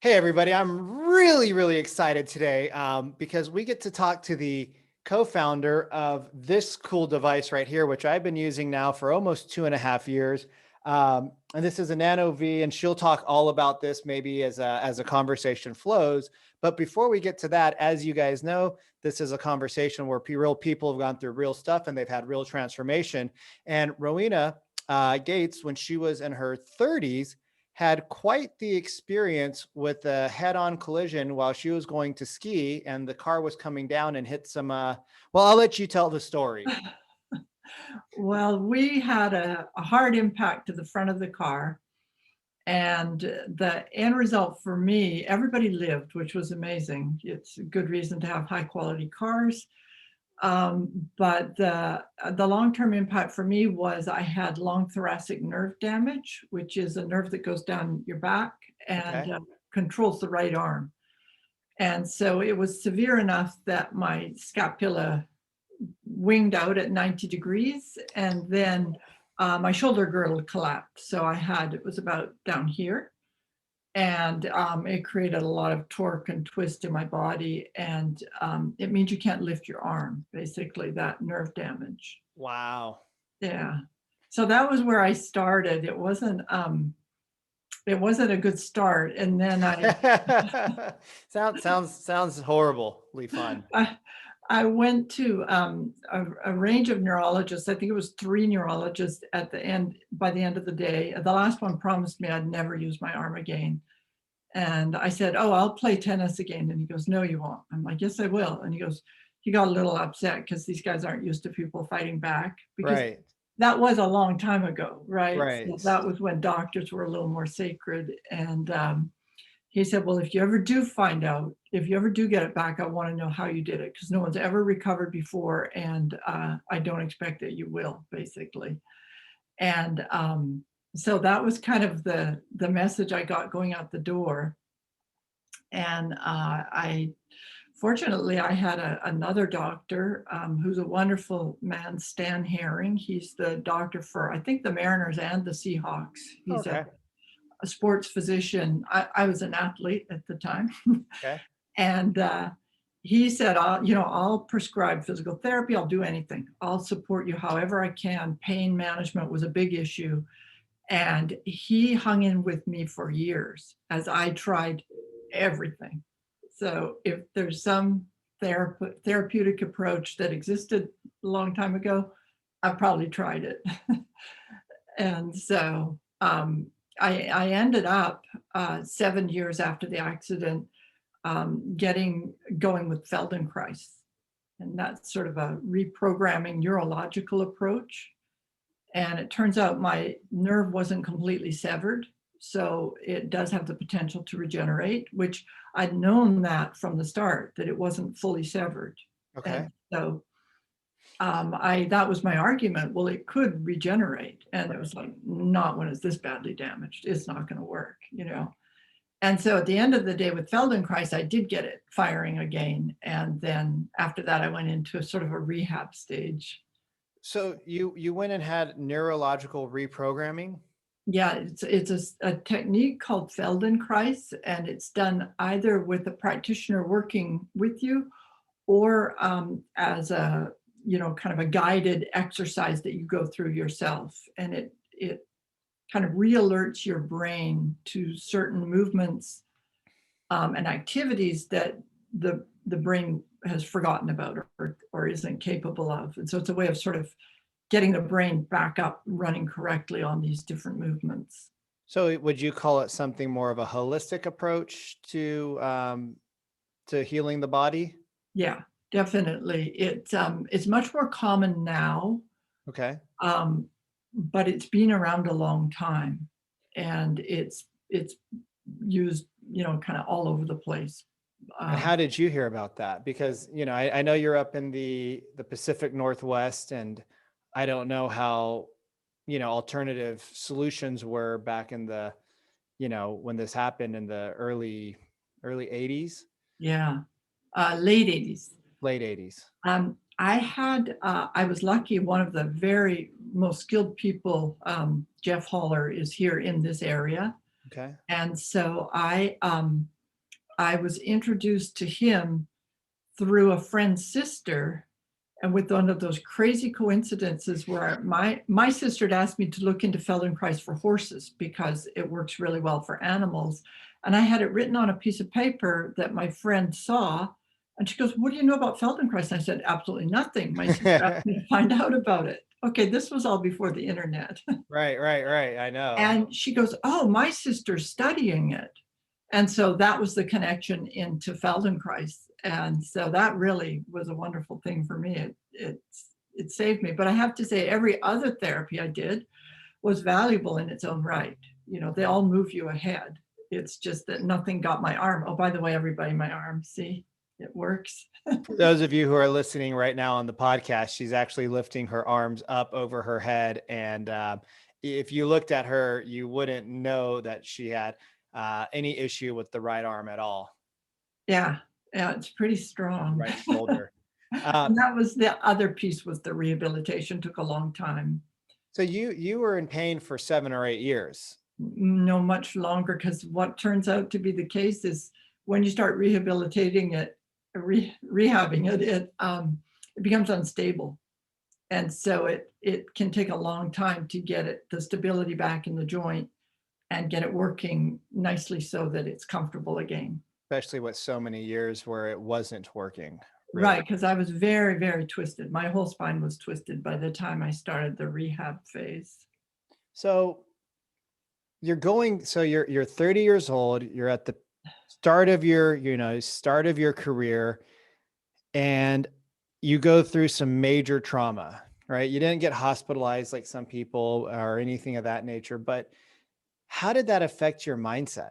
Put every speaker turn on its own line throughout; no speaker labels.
Hey, everybody. I'm really excited today because we get to talk to the co-founder of this cool device right here, which I've been using now for almost 2.5 years. And this is a Nano-V, and she'll talk all about this maybe as a conversation flows. But before we get to that, as you guys know, this is a conversation where real people have gone through real stuff and they've had real transformation. And Rowena Gates, when she was in her 30s, had quite the experience with a head-on collision while she was going to ski, and the car was coming down and hit some well, I'll let you tell the story.
Well, we had a hard impact to the front of the car. And the end result for me, everybody lived, which was amazing. It's a good reason to have high quality cars. But the long-term impact for me was I had long thoracic nerve damage, which is a nerve that goes down your back and
Okay.
controls the right arm. And so it was severe enough that my scapula winged out at 90 degrees, and then my shoulder girdle collapsed. So it was about down here, and it created a lot of torque and twist in my body. And it means you can't lift your arm, basically, that nerve damage.
Wow.
Yeah. So that was where I started. It wasn't a good start. And then
Sounds horribly fun.
I went to a range of neurologists. I think it was 3 neurologists at the end. By the end of the day, the last one promised me I'd never use my arm again. And I said, "Oh, I'll play tennis again." And he goes, "No, you won't." I'm like, "Yes, I will." And he got a little upset because these guys aren't used to people fighting back, because
Right.
that was a long time ago, right? So
Right.
that was when doctors were a little more sacred. And he said, "Well, if you ever do find out, if you ever do get it back, I want to know how you did it, because no one's ever recovered before, and I don't expect that you will," basically. And so that was kind of the message I got going out the door. And I fortunately I had another doctor who's a wonderful man, Stan Herring. He's the doctor for, I think, the Mariners and the Seahawks. He's
Okay.
a sports physician. I was an athlete at the time.
Okay.
And he said, I'll prescribe physical therapy. I'll do anything. I'll support you however I can. Pain management was a big issue. And he hung in with me for years as I tried everything. So if there's some therapeutic approach that existed a long time ago, I've probably tried it. And so I ended up 7 years after the accident going with Feldenkrais. And that's sort of a reprogramming neurological approach. And it turns out my nerve wasn't completely severed. So it does have the potential to regenerate, which I'd known that from the start, that it wasn't fully severed.
Okay.
And so that was my argument. Well, it could regenerate. And it was like, not when it's this badly damaged. It's not going to work. And so at the end of the day with Feldenkrais, I did get it firing again. And then after that, I went into a sort of a rehab stage.
So you went and had neurological reprogramming?
Yeah, it's a technique called Feldenkrais, and it's done either with a practitioner working with you, or as a kind of a guided exercise that you go through yourself, and it kind of re-alerts your brain to certain movements and activities that the brain has forgotten about, or isn't capable of. And so it's a way of sort of getting the brain back up running correctly on these different movements.
So would you call it something more of a holistic approach to healing the body?
Yeah, definitely. It's much more common now,
Okay.
um, but it's been around a long time, and it's used, kind of all over the place.
And
Um,
how did you hear about that? Because, I know you're up in the Pacific Northwest, and I don't know how, alternative solutions were back in the, when this happened in the early 80s,
yeah, late 80s.
late 80s.
I was lucky. One of the very most skilled people, Jeff Haller, is here in this area.
Okay.
And so I was introduced to him through a friend's sister, and with one of those crazy coincidences where my sister had asked me to look into Feldenkrais for horses because it works really well for animals. And I had it written on a piece of paper that my friend saw. And she goes, "What do you know about Feldenkrais?" And I said, "Absolutely nothing. My sister asked me to find out about it." Okay, this was all before the internet.
Right. I know.
And she goes, "Oh, my sister's studying it." And so that was the connection into Feldenkrais. And so that really was a wonderful thing for me. It saved me. But I have to say, every other therapy I did was valuable in its own right. You know, they all move you ahead. It's just that nothing got my arm. Oh, by the way, everybody, my arm, see, it works.
For those of you who are listening right now on the podcast, she's actually lifting her arms up over her head. And if you looked at her, you wouldn't know that she had any issue with the right arm at all,
Yeah, yeah, it's pretty
the
strong.
right shoulder. Uh,
And that was the other piece, was the rehabilitation took a long time.
so you were in pain for 7 or 8 years.
No, much longer, because what turns out to be the case is when you start rehabilitating it, rehabbing it, it becomes unstable. And so it can take a long time to get the stability back in the joint and get it working nicely so that it's comfortable again.
Especially with so many years where it wasn't working, really.
Right, because I was very, very twisted. My whole spine was twisted by the time I started the rehab phase.
So you're 30 years old, you're at the start of your career, and you go through some major trauma, right? You didn't get hospitalized like some people or anything of that nature, but how did that affect your mindset?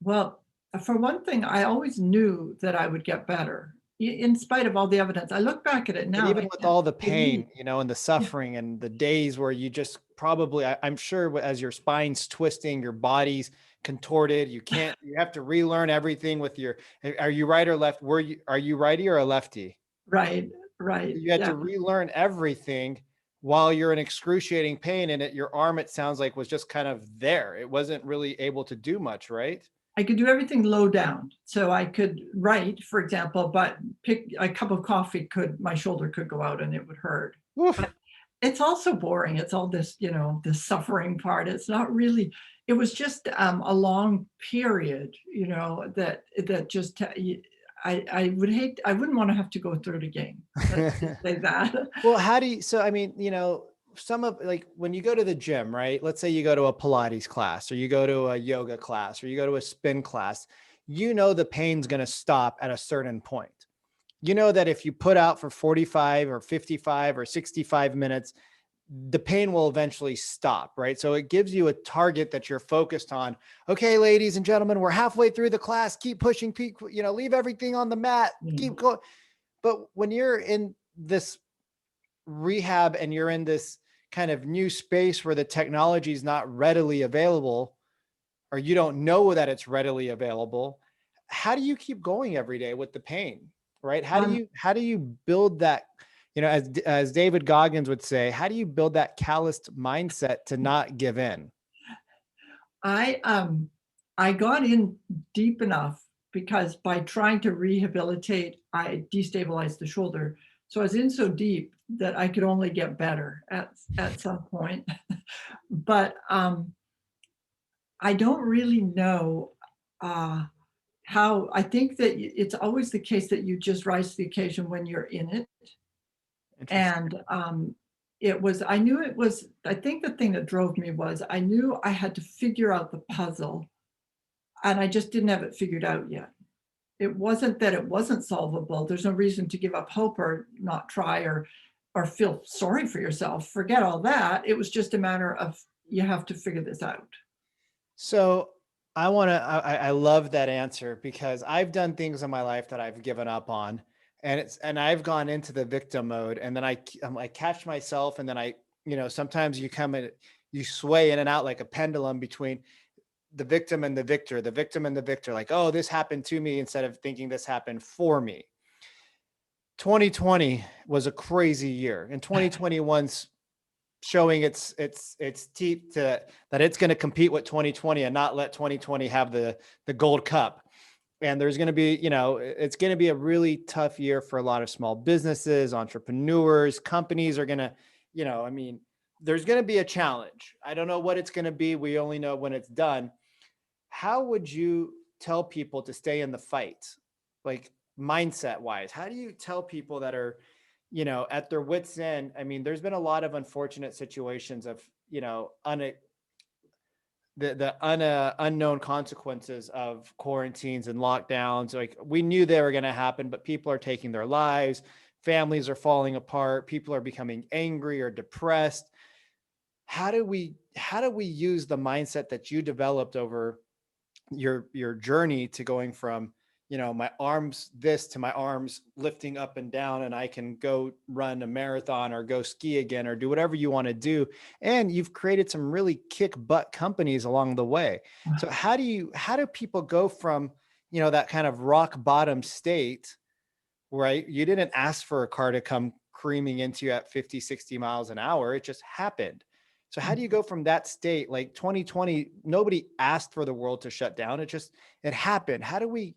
Well, for one thing, I always knew that I would get better in spite of all the evidence. I look back at it
But
now and
even
I
with
can't
all the
believe.
pain, and the
Yeah,
suffering and the days where you just probably, I'm sure as your spine's twisting, your body's contorted, you have to relearn everything with are you right or left? Are you righty or a lefty?
right, right.
You had
Yeah.
to relearn everything while you're in excruciating pain, and your arm, it sounds like, was just kind of there. It wasn't really able to do much, right?
I could do everything low down. So I could write, for example, but pick a cup of coffee, my shoulder could go out and it would hurt.
Oof.
But it's also boring. It's all this, this suffering part. It's not really, it was just a long period, that just, I wouldn't want to have to go through it again. Let's just say that.
Well, how do you, so I mean, some of, like, when you go to the gym, right? Let's say you go to a Pilates class, or you go to a yoga class, or you go to a spin class, the pain's going to stop at a certain point. You know that if you put out for 45 or 55 or 65 minutes, the pain will eventually stop, right? So it gives you a target that you're focused on. Okay, ladies and gentlemen, we're halfway through the class. Keep pushing, leave everything on the mat, keep
Mm.
going. But when you're in this rehab and you're in this kind of new space where the technology is not readily available, or you don't know that it's readily available, how do you keep going every day with the pain, right?
Um,
How do you build that, as David Goggins would say, how do you build that calloused mindset to not give in?
I I got in deep enough because by trying to rehabilitate, I destabilized the shoulder. So I was in so deep that I could only get better at some point. But I don't really know uh, how. I think that it's always the case that you just rise to the occasion when you're in it.
Interesting.
And I knew it was, I think the thing that drove me was I knew I had to figure out the puzzle, and I just didn't have it figured out yet. It wasn't that it wasn't solvable. There's no reason to give up hope or not try or feel sorry for yourself. Forget all that. It was just a matter of, you have to figure this out.
So I love that answer, because I've done things in my life that I've given up on, and I've gone into the victim mode, and then I catch myself, and then sometimes you sway in and out like a pendulum between the victim and the victor, the victim and the victor, like, oh, this happened to me, instead of thinking this happened for me. 2020 was a crazy year, and 2021's showing its teeth to that it's going to compete with 2020 and not let 2020 have the gold cup. And there's going to be, it's going to be a really tough year for a lot of small businesses, entrepreneurs, companies are going to, I mean, there's going to be a challenge. I don't know what it's going to be. We only know when it's done. How would you tell people to stay in the fight? Like mindset wise, how do you tell people that are, at their wits end? I mean, there's been a lot of unfortunate situations of, unknown consequences of quarantines and lockdowns. Like we knew they were going to happen, but people are taking their lives. Families are falling apart. People are becoming angry or depressed. How do we use the mindset that you developed over your journey to going from my arms this to my arms lifting up and down, and I can go run a marathon or go ski again or do whatever you want to do, and you've created some really kick butt companies along the way. So how do people go from that kind of rock bottom state, right? You didn't ask for a car to come creaming into you at 50, 60 miles an hour. It just happened. So how do you go from that state, like 2020, nobody asked for the world to shut down. It happened. How do we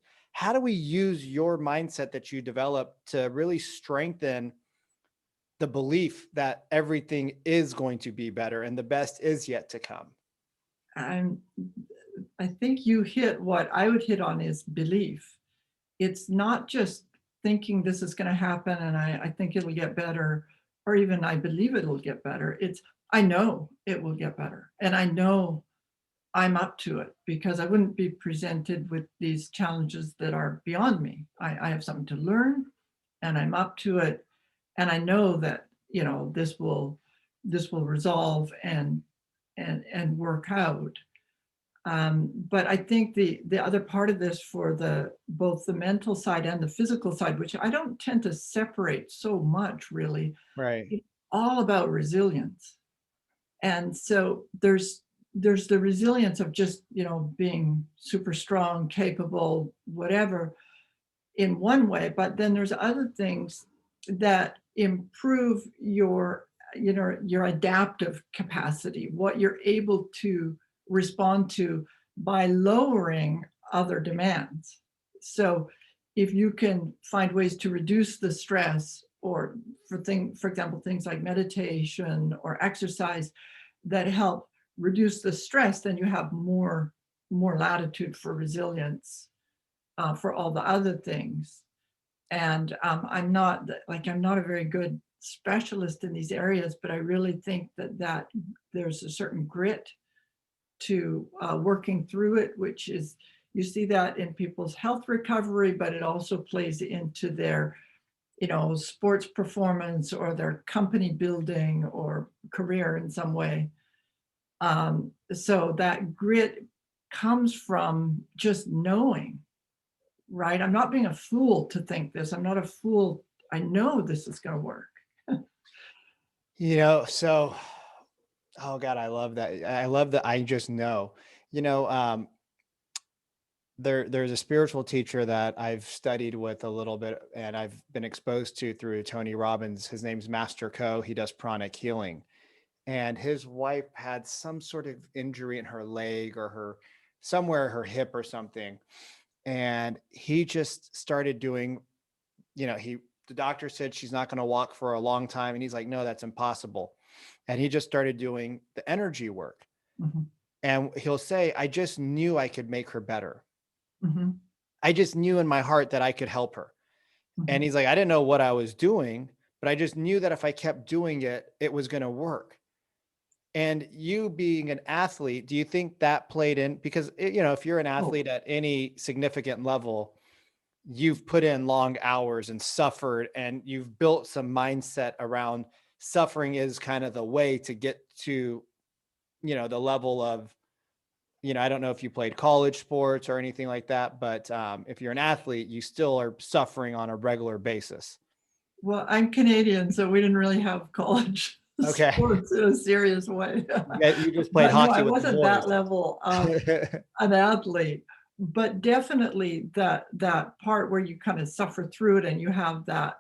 use your mindset that you developed to really strengthen the belief that everything is going to be better and the best is yet to come?
I'm, I think you hit what I would hit on is belief. It's not just thinking this is going to happen and I think it'll get better, or even I believe it'll get better. It's I know it will get better. And I know I'm up to it because I wouldn't be presented with these challenges that are beyond me. I have something to learn and I'm up to it. And I know that, this will resolve and work out. But I think the other part of this for both the mental side and the physical side, which I don't tend to separate so much really,
Right.
it's all about resilience. And so there's the resilience of just, being super strong, capable, whatever in one way, but then there's other things that improve your adaptive capacity, what you're able to respond to by lowering other demands. So if you can find ways to reduce the stress, or for example, things like meditation or exercise that help reduce the stress, then you have more latitude for resilience for all the other things. And I'm not a very good specialist in these areas, but I really think that there's a certain grit to working through it, which is you see that in people's health recovery, but it also plays into their sports performance or their company building or career in some way. So that grit comes from just knowing, right? I'm not being a fool to think this. I'm not a fool. I know this is going to work.
So, oh God, I love that. I love that. I just know, you know, um, there's a spiritual teacher that I've studied with a little bit and I've been exposed to through Tony Robbins. His name's Master Co. He does pranic healing, and his wife had some sort of injury in her leg or her hip or something. And he just started doing, the doctor said she's not going to walk for a long time. And he's like, no, that's impossible. And he just started doing the energy work.
Mhm,
And he'll say, I just knew I could make her better.
mhm,
I just knew in my heart that I could help her. And
mhm.
he's like, I didn't know what I was doing, but I just knew that if I kept doing it, it was going to work. And you being an athlete, do you think that played in? Because, if you're an
Oh,
athlete at any significant level, you've put in long hours and suffered, and you've built some mindset around suffering is kind of the way to get to, the level of, I don't know if you played college sports or anything like that, but if you're an athlete, you still are suffering on a regular basis.
well, I'm Canadian, so we didn't really have college
Okay.
sports in a serious way.
Yeah, you just played
But no, I
hockey with the
wasn't that
boys.
level of an athlete. But definitely that part where you kind of suffer through it and you have that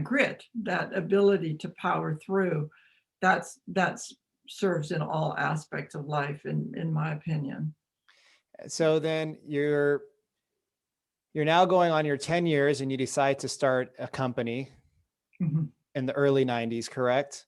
grit, that ability to power through. that's serves in all aspects of life, in my opinion.
So then you're now going on your 10 years and you decide to start a company
Mhm.
in the early 90s, correct?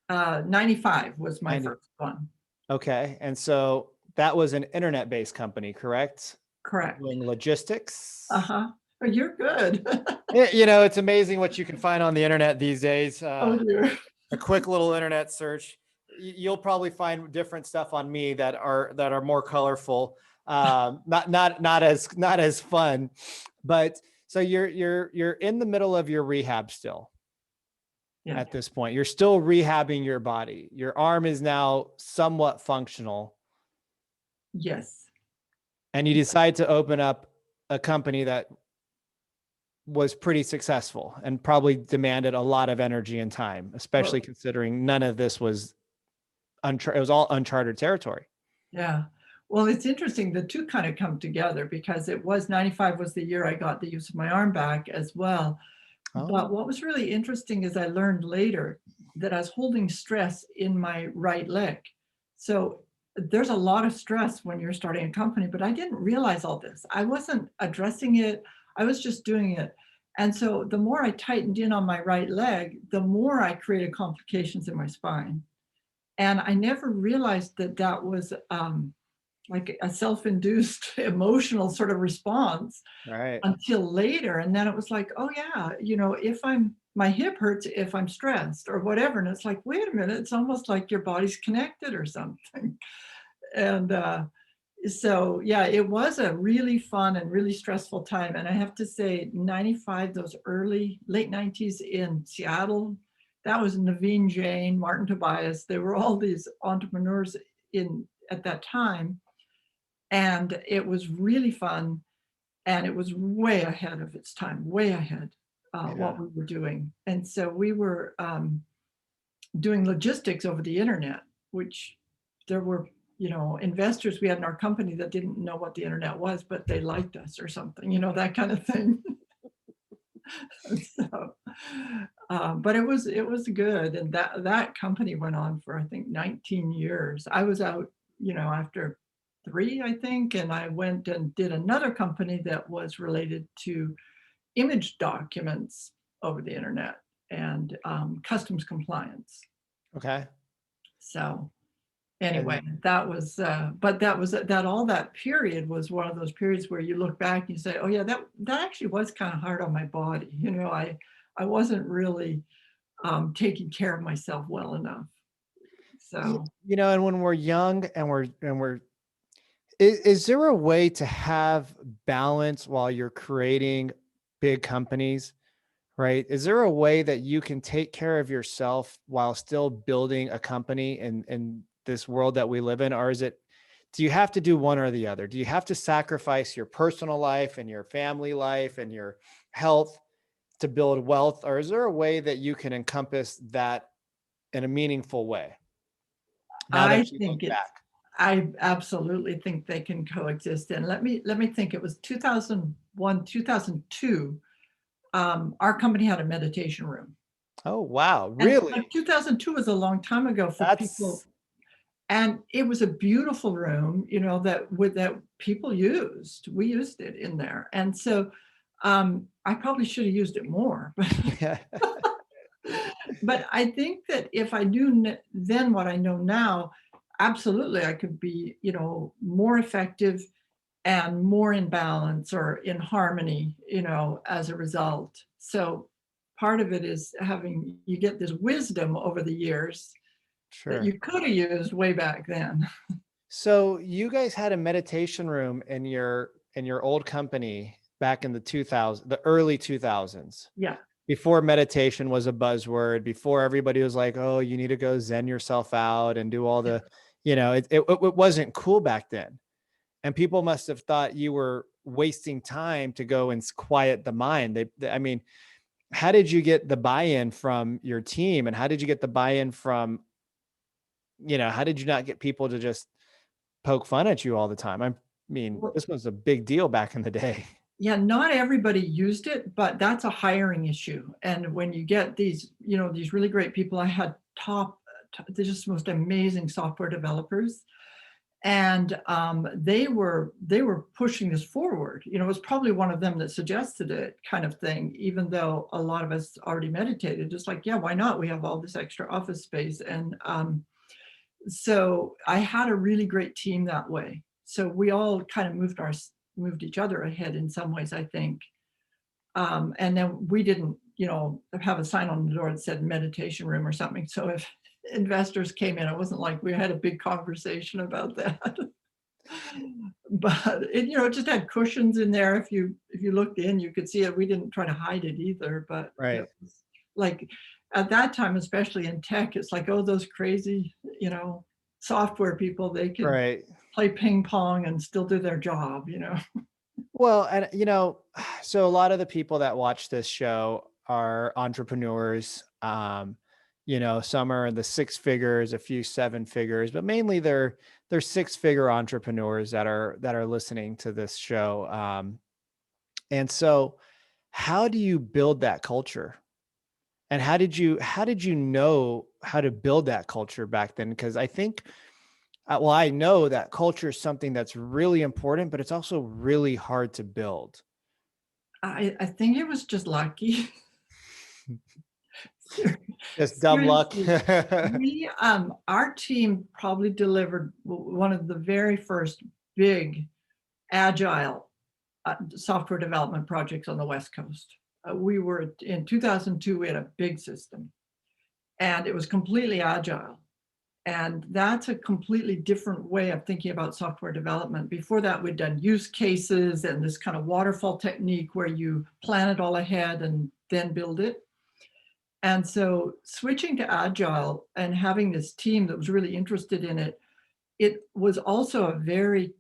95 was my
90.
first one.
Okay. And so that was an internet-based company, correct?
Correct.
Doing logistics.
Uh-huh. Oh, you're good.
It's amazing what you can find on the internet these days.
Oh, dear.
A quick little internet search, you'll probably find different stuff on me that are more colorful, not as fun. But so you're in the middle of your rehab still
Yeah.
at this point. You're still rehabbing your body. Your arm is now somewhat functional,
Yes.
and you decide to open up a company that was pretty successful and probably demanded a lot of energy and time, especially
Well,
considering none of this was it was all uncharted territory.
yeah. Well, it's interesting. The two kind of come together because it was 95 was the year I got the use of my arm back as well.
Oh,
But what was really interesting is I learned later that I was holding stress in my right leg. So there's a lot of stress when you're starting a company, but I didn't realize all this. I wasn't addressing it. I was just doing it. And so the more I tightened in on my right leg, the more I created complications in my spine. And I never realized that that was like a self-induced emotional sort of response
right.
until later. And then it was like, oh yeah, if my hip hurts if I'm stressed or whatever. And it's like, wait a minute, it's almost like your body's connected or something. And so yeah, it was a really fun and really stressful time. And I have to say, 95, those early late 90s in Seattle, that was Naveen Jain, Martin Tobias. They were all these entrepreneurs in at that time. And it was really fun, and it was way ahead of its time, way ahead,
Yeah.
what we were doing. And so we were doing logistics over the internet, which there were, investors we had in our company that didn't know what the internet was, but they liked us or something, that kind of thing. So, but it was good, and that company went on for I think 19 years. I was out, after 3, I think, and I went and did another company that was related to image documents over the internet and customs compliance.
Okay.
So anyway,
And
but that all that period was one of those periods where you look back and you say, oh yeah, that actually was kind of hard on my body. I wasn't really taking care of myself well enough. So
and when we're young and we're is there a way to have balance while you're creating big companies, right? Is there a way that you can take care of yourself while still building a company in this world that we live in? Or do you have to do one or the other? Do you have to sacrifice your personal life and your family life and your health to build wealth? Or is there a way that you can encompass that in a meaningful way now
I
that you look
think
back?
I absolutely think they can coexist. And let me think. It was 2001, 2002. Our company had a meditation room,
Oh, wow.
and
Really?
like 2002 was a long time ago for people.
That's
And it was a beautiful room, that people used. We used it in there, and so I probably should have used it more.
yeah.
But I think that if I knew then what I know now, absolutely I could be, more effective and more in balance or in harmony, as a result. So part of it is you get this wisdom over the years that
Sure.
you could have used way back then.
So you guys had a meditation room in your old company back in the early 2000s,
Yeah.
before meditation was a buzzword, before everybody was like, "Oh, you need to go zen yourself out and do all the, it wasn't cool back then." And people must have thought you were wasting time to go and quiet the mind. I mean, how did you get the buy-in from your team, and how did you get the buy-in from, how did you not get people to just poke fun at you all the time? I mean,
Well,
this was a big deal back in the day.
yeah, not everybody used it, but that's a hiring issue. And when you get these really great people, I had they're just the most amazing software developers. And they were pushing this forward. You know, it was probably one of them that suggested it, kind of thing, even though a lot of us already meditated, just like, yeah, why not? We have all this extra office space. And so I had a really great team that way. So we all kind of moved each other ahead in some ways, I think. And then we didn't, have a sign on the door that said meditation room or something. So if investors came in, it wasn't like we had a big conversation about that. But it just had cushions in there. If you looked in, you could see it. We didn't try to hide it either, but it
Right.
was like at that time, especially in tech, it's like, oh, those crazy, software people, they could
Right.
play ping pong and still do their job.
Well, and so a lot of the people that watch this show are entrepreneurs. Some are in the six figures, a few seven figures, but mainly they're six-figure entrepreneurs that are listening to this show. And so how do you build that culture? And how did you know how to build that culture back then? Because I think well, I know that culture is something that's really important, but it's also really hard to build.
I think it was just lucky.
Just dumb luck.
Seriously, our team probably delivered one of the very first big agile software development projects on the West Coast. We were in 2002. We had a big system, and it was completely agile. And that's a completely different way of thinking about software development. Before that, we'd done use cases and this kind of waterfall technique where you plan it all ahead and then build it. And so switching to agile and having this team that was really interested in it, it was also a very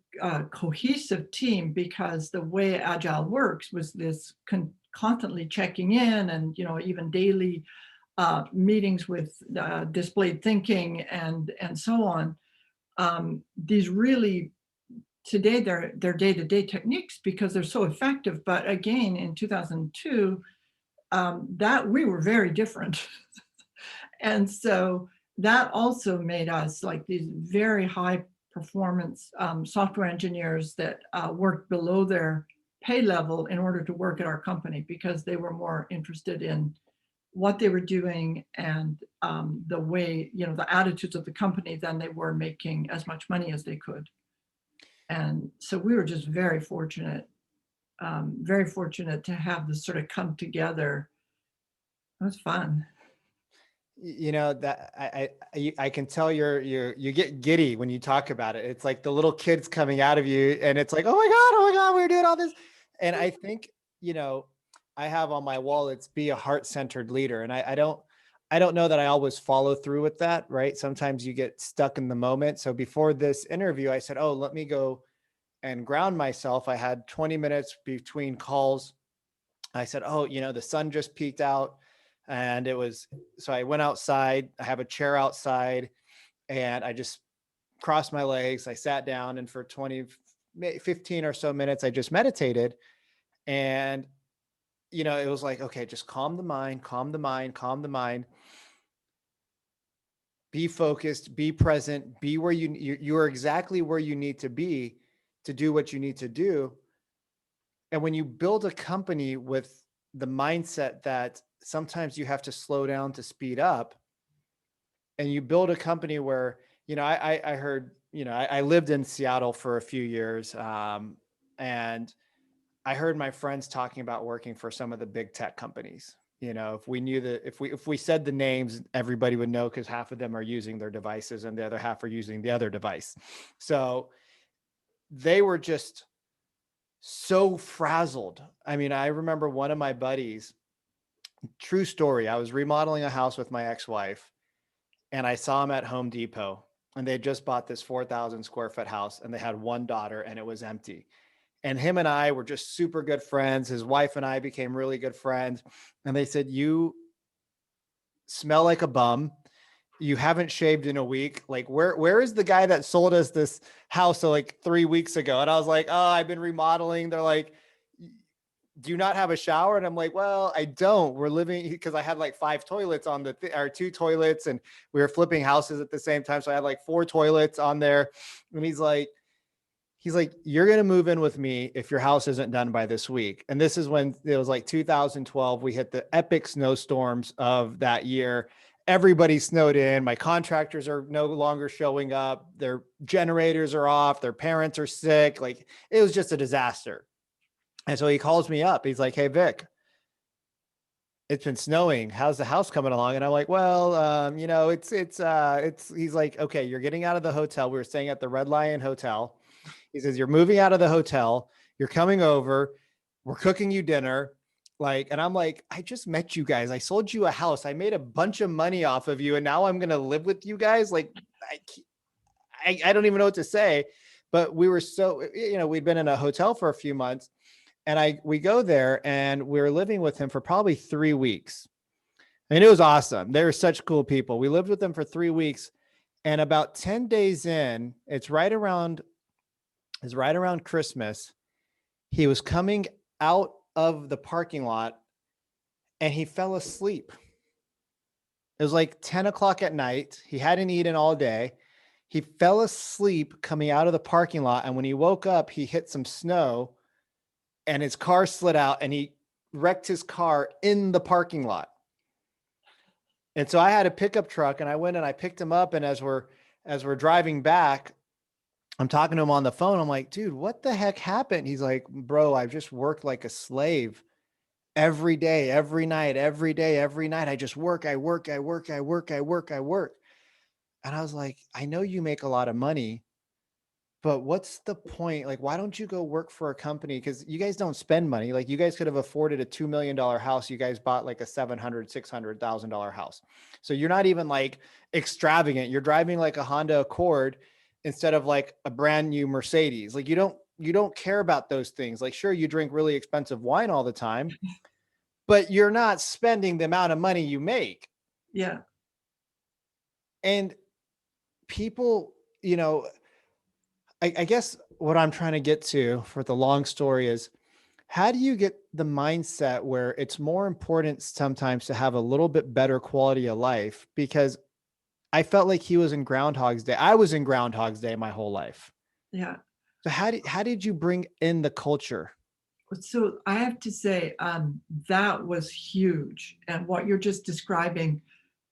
cohesive team, because the way agile works was this constantly checking in, and even daily meetings with displayed thinking and so on. These really, today they're day-to-day techniques because they're so effective. But again, in 2002, that we were very different. And so that also made us like these very high performance software engineers that worked below their pay level in order to work at our company, because they were more interested in what they were doing and the way, the attitudes of the company, than they were making as much money as they could. And so we were just very fortunate to have this sort of come together. It was fun.
That I can tell you get giddy when you talk about it. It's like the little kids coming out of you, and it's like, oh my God, we're doing all this. And I think, I have on my wall, it's be a heart-centered leader. And I don't know that I always follow through with that, right? Sometimes you get stuck in the moment. So before this interview, I said, oh, let me go and ground myself. I had 20 minutes between calls. I said, oh, the sun just peaked out. And so I went outside. I have a chair outside, and I just crossed my legs. I sat down, and for 15 or so minutes, I just meditated. And, it was like, okay, just calm the mind, calm the mind, calm the mind. Be focused, be present, be where you're exactly where you need to be to do what you need to do. And when you build a company with the mindset that sometimes you have to slow down to speed up, and you build a company where, I heard, I lived in Seattle for a few years. And I heard my friends talking about working for some of the big tech companies. If we knew that, if we said the names, everybody would know, because half of them are using their devices and the other half are using the other device. So they were just so frazzled. I mean, I remember one of my buddies, true story. I was remodeling a house with my ex-wife, and I saw him at Home Depot, and they just bought this 4,000 square foot house, and they had one daughter, and it was empty. And him and I were just super good friends. His wife and I became really good friends. And they said, you smell like a bum. You haven't shaved in a week. Like, where is the guy that sold us this house like 3 weeks ago? And I was like, oh, I've been remodeling. They're like, do you not have a shower? And I'm like, well, I don't. We're living, because I had like 5 toilets on or 2 toilets, and we were flipping houses at the same time. So I had like 4 toilets on there. And he's like, you're going to move in with me if your house isn't done by this week. And this is when it was like 2012. We hit the epic snowstorms of that year. Everybody snowed in. My contractors are no longer showing up. Their generators are off. Their parents are sick. Like, it was just a disaster. And so he calls me up. He's like, hey, Vic, it's been snowing. How's the house coming along? And I'm like, well, he's like, okay, you're getting out of the hotel. We were staying at the Red Lion Hotel. He says, you're moving out of the hotel. You're coming over. We're cooking you dinner. Like, and I'm like, I just met you guys. I sold you a house. I made a bunch of money off of you. And now I'm going to live with you guys. Like, I don't even know what to say, but we were so, we'd been in a hotel for a few months, and we go there and we were living with him for probably 3 weeks. And it was awesome. They were such cool people. We lived with them for 3 weeks, and about 10 days in, it's right around Christmas. He was coming out of the parking lot and he fell asleep. It was like 10 o'clock at night. He hadn't eaten all day. He fell asleep coming out of the parking lot. And when he woke up, he hit some snow and his car slid out and he wrecked his car in the parking lot. And so I had a pickup truck, and I went and I picked him up. And as we're driving back, I'm talking to him on the phone. I'm like, dude, what the heck happened? He's like, bro, I've just worked like a slave every day, every night, every day, every night. I just work. I work. And I was like, I know you make a lot of money, but what's the point? Like, why don't you go work for a company? Because you guys don't spend money. Like, you guys could have afforded a $2 million house. You guys bought like a $600,000 house. So you're not even like extravagant. You're driving like a Honda Accord instead of like a brand new Mercedes. Like, you don't care about those things. Like, sure, you drink really expensive wine all the time, but you're not spending the amount of money you make.
Yeah.
And people, I guess what I'm trying to get to for the long story is, how do you get the mindset where it's more important sometimes to have a little bit better quality of life? Because I felt like he was in Groundhog's Day. I was in Groundhog's Day my whole life.
Yeah.
So how did you bring in the culture?
So I have to say, that was huge. And what you're just describing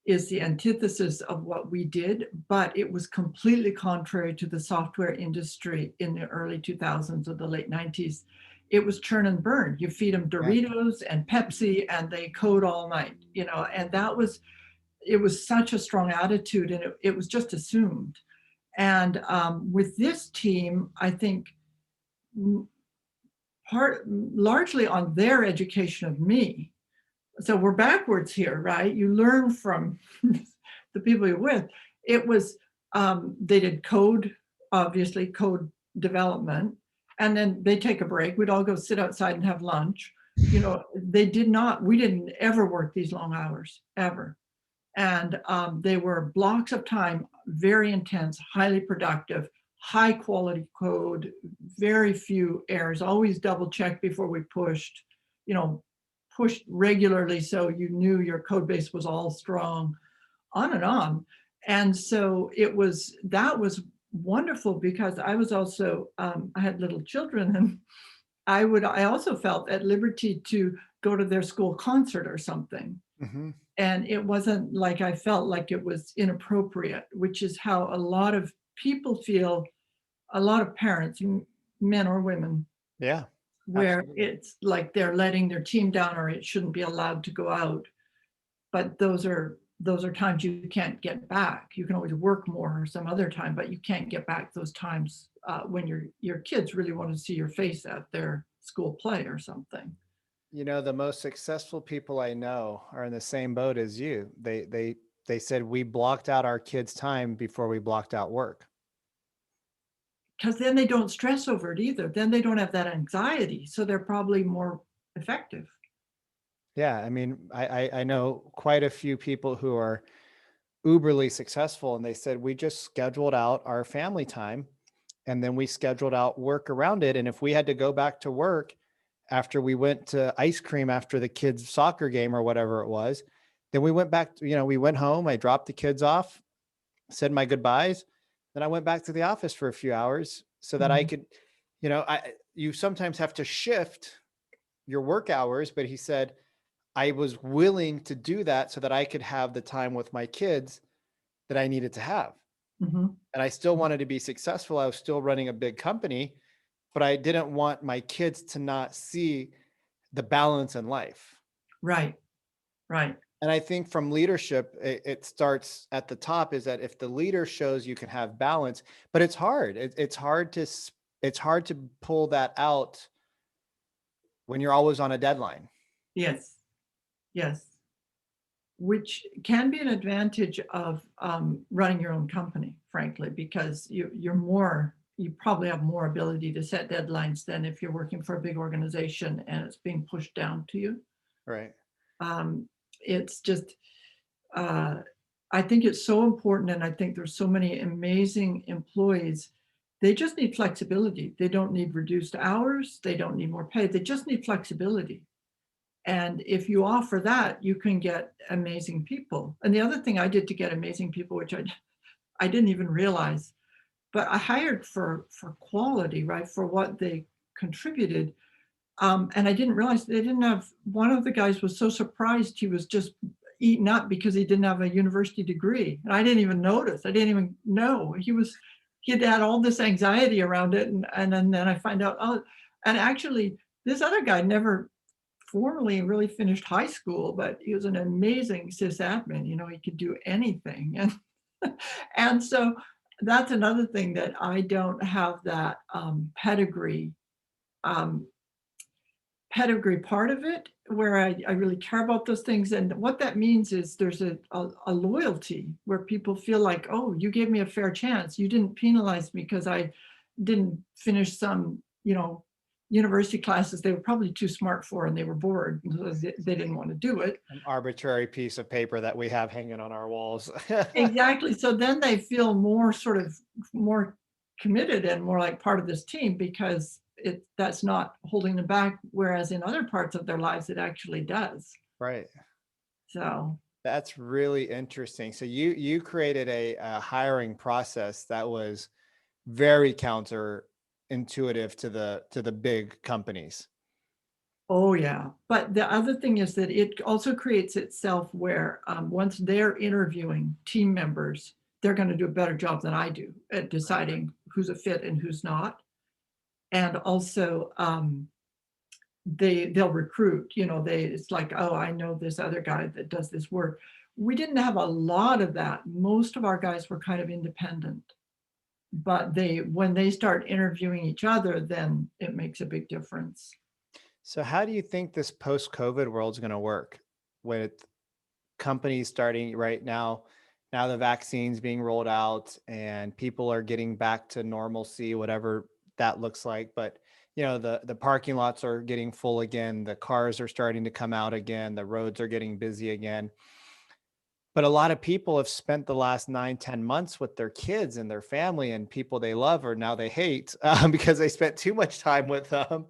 is the antithesis of what we did, but it was completely contrary to the software industry in the early 2000s or the late 90s. It was churn and burn. You feed them Doritos and Pepsi and they code all night, and it was such a strong attitude, and it was just assumed. And with this team, I think largely on their education of me. So we're backwards here, right? You learn from the people you're with. It was, they did code, obviously code development, and then they take a break. We'd all go sit outside and have lunch. We didn't ever work these long hours, ever. And they were blocks of time, very intense, highly productive, high quality code, very few errors, always double check before we pushed regularly so you knew your code base was all strong, on and on. And so that was wonderful, because I was also, I had little children, and I also felt at liberty to go to their school concert or something.
Mm-hmm.
And it wasn't like I felt like it was inappropriate, which is how a lot of people feel, a lot of parents, men or women.
Yeah.
Where
Absolutely.
it's like they're letting their team down, or it shouldn't be allowed to go out. But those are times you can't get back. You can always work more or some other time, but you can't get back those times when your kids really want to see your face at their school play or something.
The most successful people I know are in the same boat as you. They said, we blocked out our kids' time before we blocked out work.
Because then they don't stress over it either. Then they don't have that anxiety. So they're probably more effective.
Yeah. I mean, I know quite a few people who are uberly successful, and they said, we just scheduled out our family time, and then we scheduled out work around it. And if we had to go back to work after we went to ice cream after the kids' soccer game or whatever it was. Then we went back, we went home. I dropped the kids off, said my goodbyes. Then I went back to the office for a few hours so that I
Mhm.
could, you sometimes have to shift your work hours. But he said, I was willing to do that so that I could have the time with my kids that I needed to have.
Mhm.
And I still wanted to be successful. I was still running a big company, but I didn't want my kids to not see the balance in life.
Right. Right.
And I think from leadership, it starts at the top, is that if the leader shows you can have balance, but it's hard. It's hard to pull that out when you're always on a deadline.
Yes. Yes. Which can be an advantage of running your own company, frankly, because you probably have more ability to set deadlines than if you're working for a big organization and it's being pushed down to you.
Right.
Um, it's just, uh, I think it's so important, and I think there's so many amazing employees. They just need flexibility. They don't need reduced hours. They don't need more pay. They just need flexibility. And if you offer that, you can get amazing people. And the other thing I did to get amazing people, which I didn't even realize, but I hired for quality, right? For what they contributed. And I didn't realize they didn't have one of the guys was so surprised he was just eaten up because he didn't have a university degree. And I didn't even notice. I didn't even know. He had all this anxiety around it. And then I find out, oh, and actually this other guy never formally really finished high school, but he was an amazing sysadmin. He could do anything. And so that's another thing that I don't have that um, pedigree part of it where I really care about those things. And what that means is there's a loyalty where people feel like, oh, you gave me a fair chance. You didn't penalize me because I didn't finish some, university classes they were probably too smart for and they were bored. So they didn't want to do it.
An arbitrary piece of paper that we have hanging on our walls.
Exactly. So then they feel more sort of more committed and more like part of this team because that's not holding them back. Whereas in other parts of their lives, it actually does.
Right.
So,
That's really interesting. So you created a hiring process that was very counterintuitive to the big companies.
oh yeah. But the other thing is that it also creates itself where once they're interviewing team members, they're going to do a better job than I do at
Right.
deciding who's a fit and who's not. And also, they'll recruit, it's like, oh, I know this other guy that does this work. We didn't have a lot of that. Most of our guys were kind of independent, but when they start interviewing each other, then it makes a big difference.
So how do you think this post-COVID world's going to work with companies starting right now? Now the vaccine's being rolled out and people are getting back to normalcy, whatever that looks like. But the parking lots are getting full again. The cars are starting to come out again. The roads are getting busy again. But a lot of people have spent the last 9, 10 months with their kids and their family and people they love or now they hate because they spent too much time with them.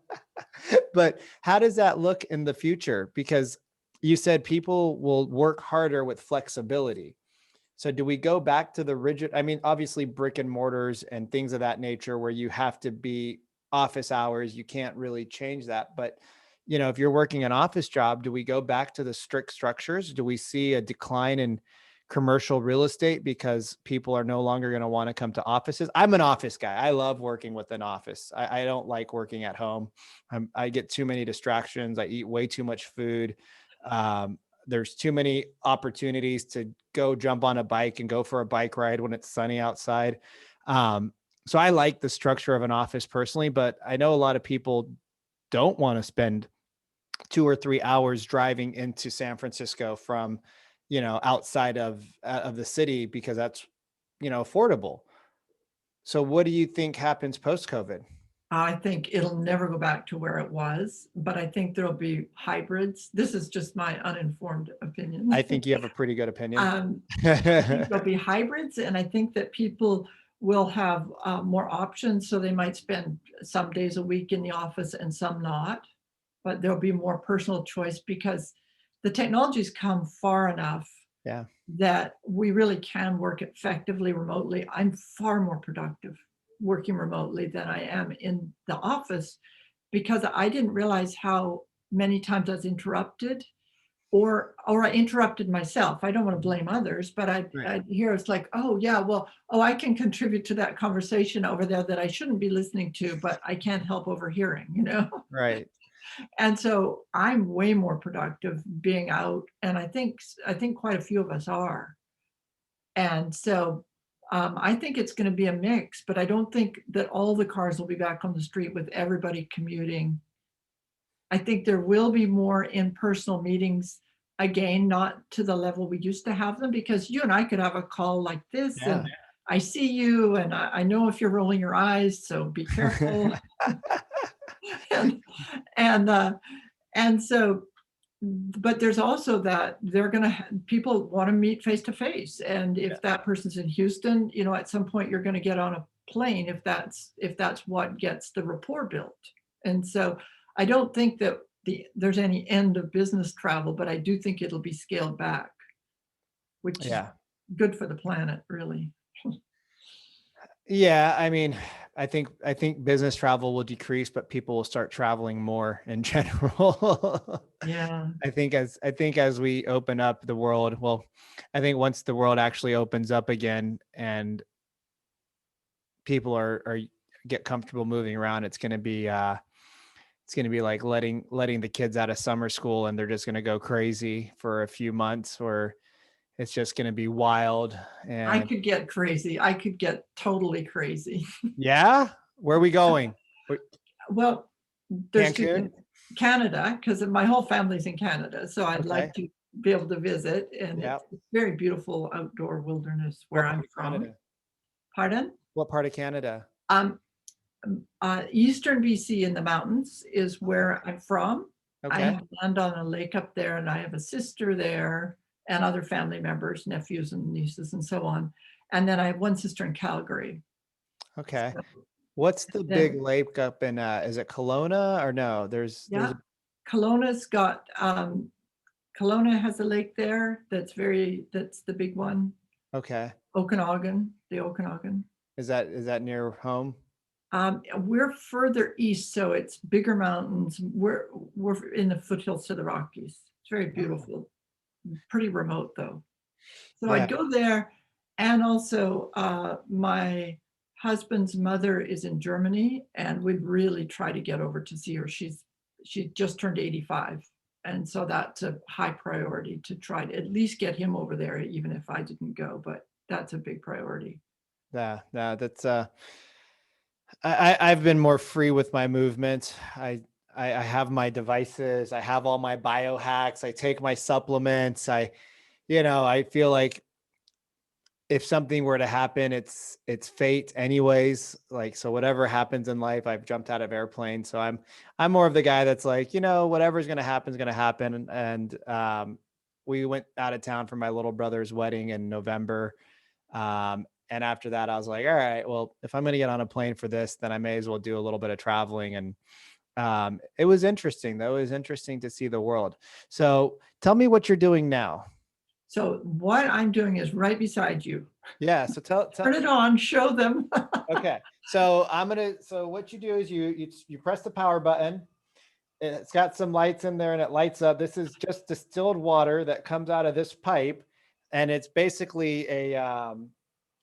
But how does that look in the future? Because you said people will work harder with flexibility. So do we go back to the rigid, I mean, obviously brick and mortars and things of that nature where you have to be office hours, you can't really change that. But, if you're working an office job, do we go back to the strict structures? Do we see a decline in commercial real estate because people are no longer going to want to come to offices? I'm an office guy. I love working with an office. I don't like working at home. I get too many distractions. I eat way too much food. Um, there's too many opportunities to go jump on a bike and go for a bike ride when it's sunny outside. So I like the structure of an office personally, but I know a lot of people don't want to spend 2 or 3 hours driving into San Francisco from, outside of the city because that's, affordable. So what do you think happens post COVID?
I think it'll never go back to where it was, but I think there'll be hybrids. This is just my uninformed
I
opinion.
think you have a pretty good opinion.
I think there'll be hybrids, and I think that people will have more options. So they might spend some days a week in the office and some not. but there'll be more personal choice because the technology's come far enough
Yeah.
that we really can work effectively remotely. I'm far more productive working remotely than I am in the office because I didn't realize how many times I was interrupted or I interrupted myself. I don't want to blame others, but
Right.
I'd hear it's like, oh yeah, well, oh, I can contribute to that conversation over there that I shouldn't be listening to, but I can't help overhearing, you know?
Right.
And so I'm way more productive being out, and I think quite a few of us are. And so I think it's going to be a mix, but I don't think that all the cars will be back on the street with everybody commuting. I think there will be more in-personal meetings again, not to the level we used to have them, because you and I could have a call like this,
Yeah.
and I see you, and I know if you're rolling your eyes, so be careful. and and and so but there's also that they're going to people want to meet face to face, and
Yeah.
if that person's in Houston, at some point you're going to get on a plane if that's what gets the rapport built. And so I don't think that there's any end of business travel, but I do think it'll be scaled back, which is
Yeah.
good for the planet, really.
Yeah, I mean, I think business travel will decrease, but people will start traveling more in general.
Yeah.
I think as we open up the world, well, I think once the world actually opens up again and people are get comfortable moving around, it's gonna be like letting the kids out of summer school and they're just gonna go crazy for a few months, or it's just gonna be wild.
I
And
could get crazy. I could get totally crazy.
yeah, where are we going? Wait,
Well, there's 2
Cancun?
things. Canada, because my whole family's in Canada, so I'd
Okay.
like to be able to visit, and
Yeah.
it's very beautiful outdoor wilderness where
What
I'm
part of
from.
Canada?
Pardon?
What part of Canada?
Um, Eastern BC in the mountains is
Okay.
where I'm from. I
Okay.
have land on a lake up there, and I have a sister there and other family members, nephews and nieces and so on. And then I have one sister in Calgary.
Okay.
So
What's the big
then
lake up in, is it Kelowna or no? There's
yeah, Kelowna's got, Kelowna has a lake there that's the big one.
okay.
Okanagan, the Okanagan.
Is that near home?
We're further east, so it's bigger mountains. We're in the foothills to the Rockies. It's very
Oh,
beautiful, pretty remote though. So
yeah.
I'd go there, and also my husband's mother is in Germany, and we'd really try to get over to see her. She just turned 85, and so that's a high priority to try to at least get him over there, even if I didn't go. But that's a big priority.
Yeah, yeah, that's I've been more free with my movement. I have my devices, I have all my biohacks, I take my supplements. I feel like if something were to happen, it's fate anyways. Like, so whatever happens in life, I've jumped out of airplanes. So I'm more of the guy that's like, whatever's gonna happen is gonna happen. And we went out of town for my little brother's wedding in November. And after that, I was like, all right, well, if I'm gonna get on a plane for this, then I may as well do a little bit of traveling. And it was interesting though. It was interesting to see the world. So tell me what you're doing now.
So what I'm doing is right beside you.
Yeah. So
Turn
tell
it on, show them.
Okay. So what you do is you press the power button. It's got some lights in there and it lights up. This is just distilled water that comes out of this pipe. And it's basically a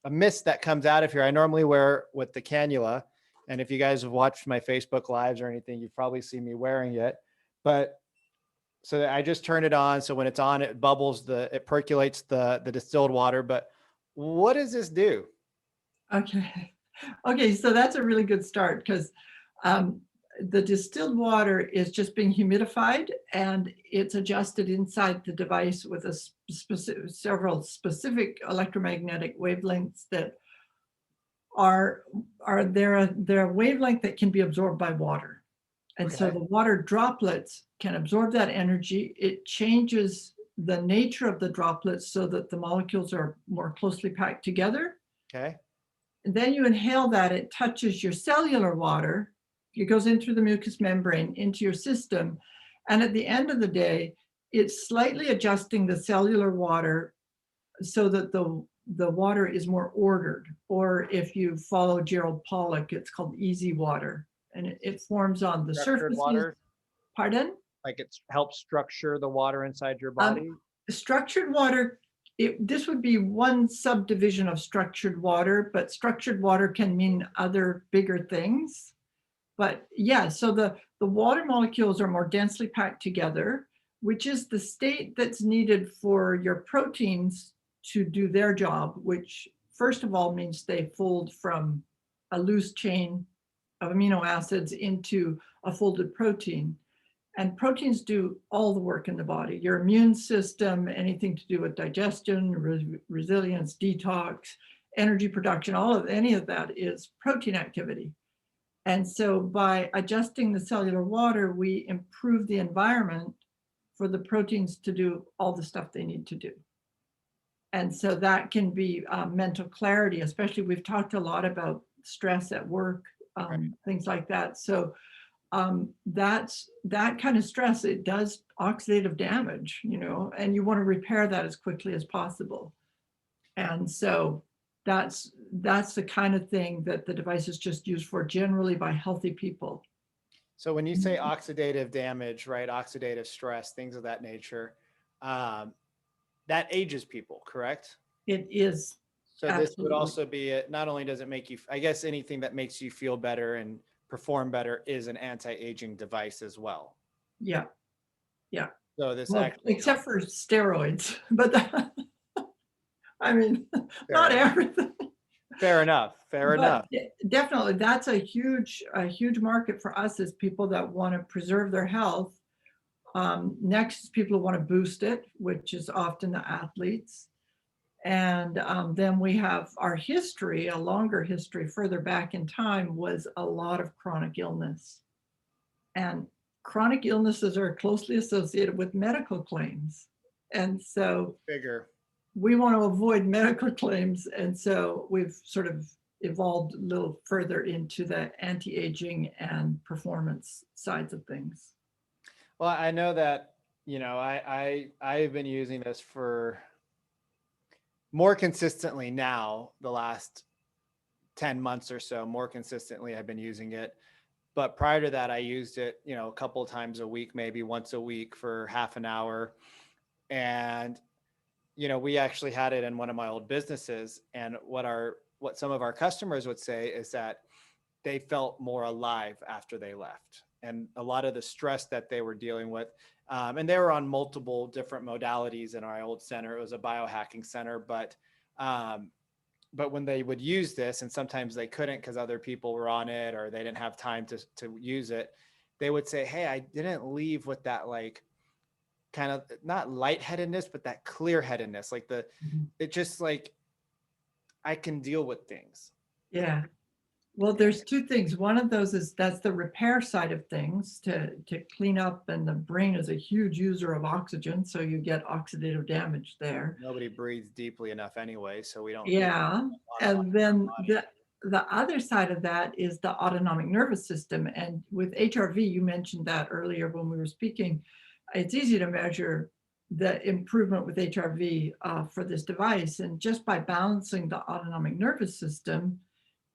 mist that comes out of here. I normally wear with the cannula. And if you guys have watched my Facebook lives or anything, you've probably seen me wearing it. But so I just turn it on. So when it's on, it bubbles, it percolates the distilled water. But what does this do?
Okay. Okay, so that's a really good start because um, the distilled water is just being humidified, and it's adjusted inside the device with several specific electromagnetic wavelengths that are they're a wavelength that can be absorbed by water. And so
Okay.
the water droplets can absorb that energy. It changes the nature of the droplets so that the molecules are more closely packed together.
Okay.
And then you inhale that, it touches your cellular water, It goes in through the mucous membrane into your system. And at the end of the day, it's slightly adjusting the cellular water so that the water is more ordered. Or if you follow Gerald Pollack, it's called easy water. And it forms on the
Structured
surfaces.
water,
Pardon?
like it's helps structure the water inside your
Um,
body.
Structured water, this would be one subdivision of structured water, but structured water can mean other bigger things. But yeah, so the water molecules are more densely packed together, which is the state that's needed for your proteins to do their job, which first of all means they fold from a loose chain of amino acids into a folded protein. And proteins do all the work in the body. Your immune system, anything to do with digestion, resilience, detox, energy production, any of that is protein activity. And so by adjusting the cellular water, we improve the environment for the proteins to do all the stuff they need to do. And so that can be mental clarity, especially we've talked a lot about stress at work,
Right.
things like that. So that's that kind of stress, it does oxidative damage, and you want to repair that as quickly as possible. And so that's the kind of thing that the device is just used for generally by healthy people.
So when you say oxidative damage, right, oxidative stress, things of that nature, um, that ages people, correct?
It is
So this would
absolutely.
also be not only does it make you, I guess anything that makes you feel better and perform better is an anti-aging device as well.
Yeah, yeah.
So this
Well,
actually
except
helps.
for steroids, but I mean,
Fair
not
enough.
everything.
Fair enough. Fair
But
enough.
definitely, that's a huge market for us as people that want to preserve their health. Next is people who want to boost it, which is often the athletes. And then we have our history, a longer history further back in time was a lot of chronic illness. And chronic illnesses are closely associated with medical claims. And so
Bigger.
we want to avoid medical claims. And so we've sort of evolved a little further into the anti-aging and performance sides of things.
Well, I know that, I've been using this for more consistently now, the last 10 months or so, more consistently I've been using it. But prior to that, I used it, a couple of times a week, maybe once a week for half an hour. And, we actually had it in one of my old businesses. And what some of our customers would say is that they felt more alive after they left. And a lot of the stress that they were dealing with, and they were on multiple different modalities in our old center. It was a biohacking center, but when they would use this, and sometimes they couldn't because other people were on it or they didn't have time to use it, they would say, hey, I didn't leave with that, like, kind of not lightheadedness, but that clear-headedness. Like it just like, I can deal with things.
Yeah. Well, there's two things. One of those is that's the repair side of things to clean up, and the brain is a huge user of oxygen, so you get oxidative damage there.
Nobody breathes deeply enough anyway, so we don't need
Yeah.
a lot of
And then
body.
the other side of that is the autonomic nervous system. And with HRV, you mentioned that earlier when we were speaking, it's easy to measure the improvement with HRV for this device. And just by balancing the autonomic nervous system,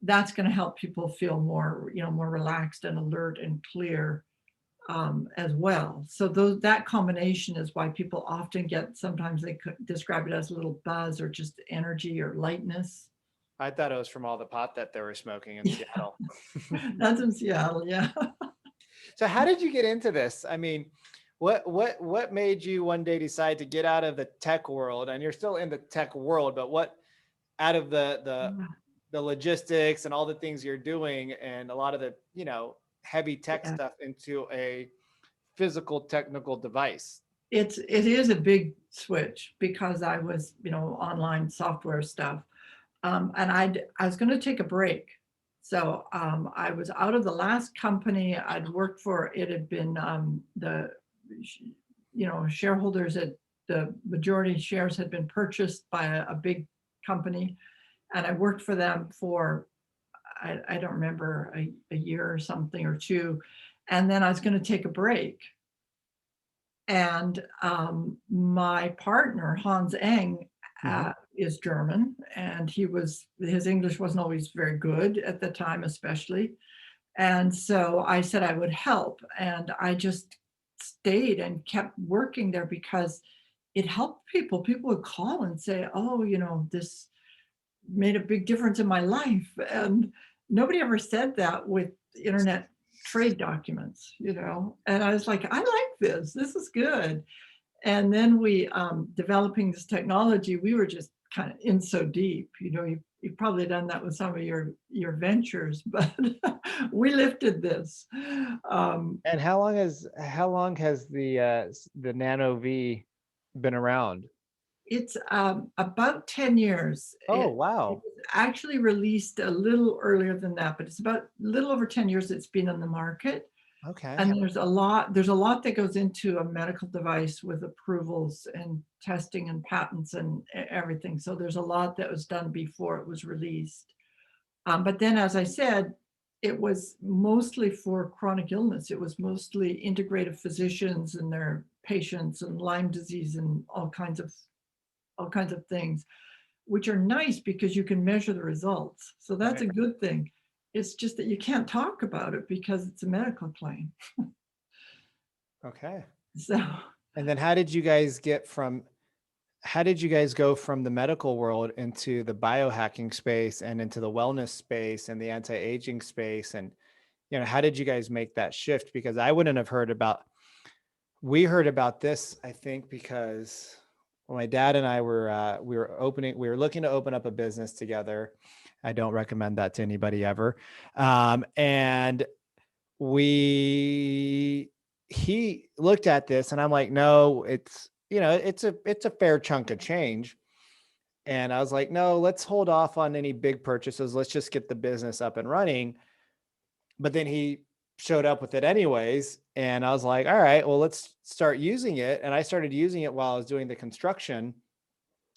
that's going to help people feel more, more relaxed and alert and clear as well. So that combination is why people often get, sometimes they could describe it as a little buzz or just energy or lightness.
I thought it was from all the pot that they were smoking in
Yeah,
Seattle.
that's in Seattle. Yeah.
So how did you get into this? I mean, what made you one day decide to get out of the tech world? And you're still in the tech world, but what out of the logistics and all the things you're doing and a lot of the, heavy tech
Yeah.
stuff into a physical technical device?
It is a big switch because I was, online software stuff. And I was going to take a break. So I was out of the last company I'd worked for. It had been shareholders at the majority shares had been purchased by a big company. And I worked for them for I don't remember, a year or something or two. And then I was going to take a break. And my partner, Hans Eng,
Hmm.
is German, and his English wasn't always very good at the time, especially. And so I said I would help, and I just stayed and kept working there because it helped people. People would call and say, "Oh, this made a big difference in my life." And nobody ever said that with internet trade documents, And I was like, "I like this. This is good." And then we, developing this technology, we were just kind of in so deep. You've probably done that with some of your ventures, but we lifted this. Um,
And how long has the Nano-V been around?
it's about 10 years.
Oh,
It
wow.
was actually released a little earlier than that, but it's about a little over 10 years it's been on the market.
Okay.
And there's a lot that goes into a medical device with approvals and testing and patents and everything. So there's a lot that was done before it was released. But then, as I said, it was mostly for chronic illness. It was mostly integrative physicians and their patients and Lyme disease and all kinds of things, which are nice because you can measure the results. So that's
Right.
a good thing. It's just that you can't talk about it because it's a medical claim.
Okay.
So
And then how did you guys go from the medical world into the biohacking space and into the wellness space and the anti-aging space? And, how did you guys make that shift? Because I wouldn't have we heard about this, I think, because my dad and I we were looking to open up a business together. I don't recommend that to anybody ever. And we he looked at this and I'm like, no, it's a fair chunk of change. And I was like, no, let's hold off on any big purchases. Let's just get the business up and running. But then he showed up with it anyways. And I was like, all right, well, let's start using it. And I started using it while I was doing the construction.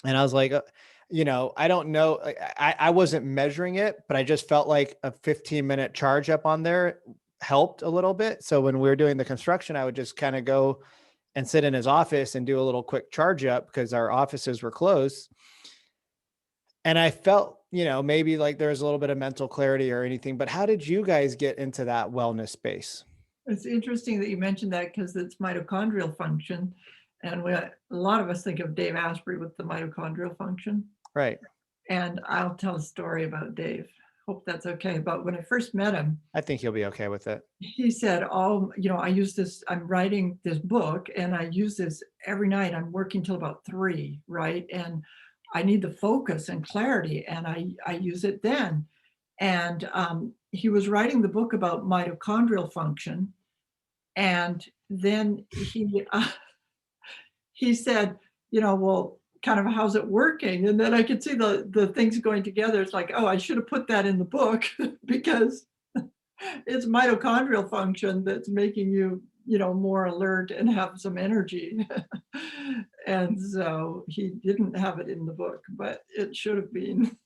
And I was like, I don't know. I wasn't measuring it, but I just felt like a 15-minute charge up on there helped a little bit. So when we were doing the construction, I would just kind of go and sit in his office and do a little quick charge up because our offices were closed. And I felt, maybe like there was a little bit of mental clarity or anything. But how did you guys get into that wellness space?
it's interesting that you mentioned that because it's mitochondrial function. And a lot of us think of Dave Asprey with the mitochondrial function.
Right.
And I'll tell a story about Dave. Hope that's okay. But when I first met him,
I think he'll be okay with it.
he said, "Oh, I use this, I'm writing this book and I use this every night. I'm working till about 3, right? And I need the focus and clarity, and I use it then." And he was writing the book about mitochondrial function. And then he said, "Well, kind of how's it working?" And then I could see the things going together. It's like, oh, I should have put that in the book because it's mitochondrial function that's making you, more alert and have some energy. And so he didn't have it in the book, but it should have been.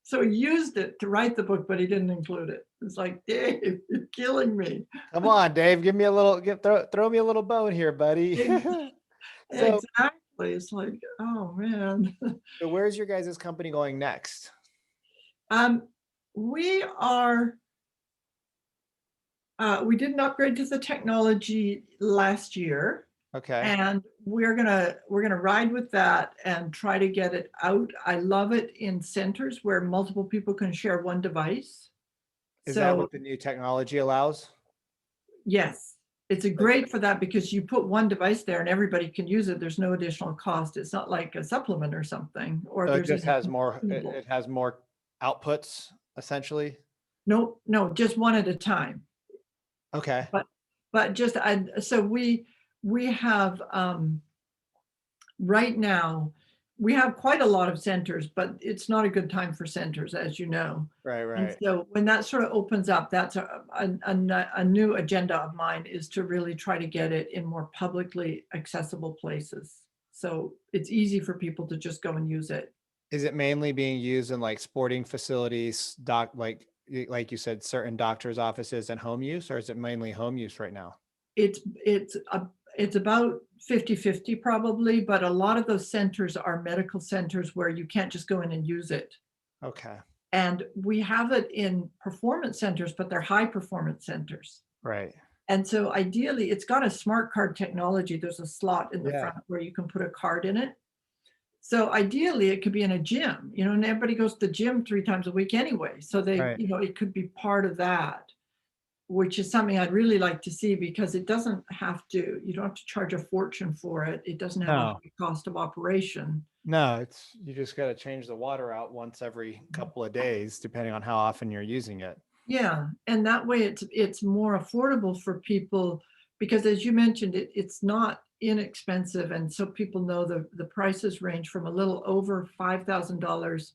So he used it to write the book, but he didn't include it. It's like, Dave, you're killing me.
Come on, Dave, give me a little, throw me a little bone here, buddy. So,
Exactly. It's like, oh man.
so where's your guys' company going next?
Um, we are we did an upgrade to the technology last year,
Okay.
and we're gonna ride with that and try to get it out. I love it in centers where multiple people can share one device.
Is that
So
what the new technology allows?
yes, it's a
Like,
great for that because you put one device there and everybody can use it. There's no additional cost. It's not like a supplement or something, or
so it
there's
just
any
has
consumable.
it has more outputs essentially.
No, no, just one at a time.
Okay.
But just so we have right now we have quite a lot of centers, but it's not a good time for centers, as you know.
Right,
And
right.
so when that sort of opens up, that's a new agenda of mine, is to really try to get it in more publicly accessible places. So it's easy for people to just go and use it.
Is it mainly being used in like sporting facilities, like like you said, certain doctors' offices and home use, or is it mainly home use right now?
It's about 50-50 probably, but a lot of those centers are medical centers where you can't just go in and use it.
Okay.
And we have it in performance centers, but they're high performance centers.
Right.
And so ideally, it's got a smart card technology. There's a slot in the
Yeah.
front where you can put a card in it. So ideally, it could be in a gym, and everybody goes to the gym 3 times a week anyway. So
Right.
it could be part of that, which is something I'd really like to see because you don't have to charge a fortune for it. It doesn't have a
No.
high cost of operation.
No, you just got to change the water out once every couple of days, depending on how often you're using it.
Yeah, and that way it's more affordable for people because as you mentioned, it's not inexpensive, and so people know the prices range from a little over $5,000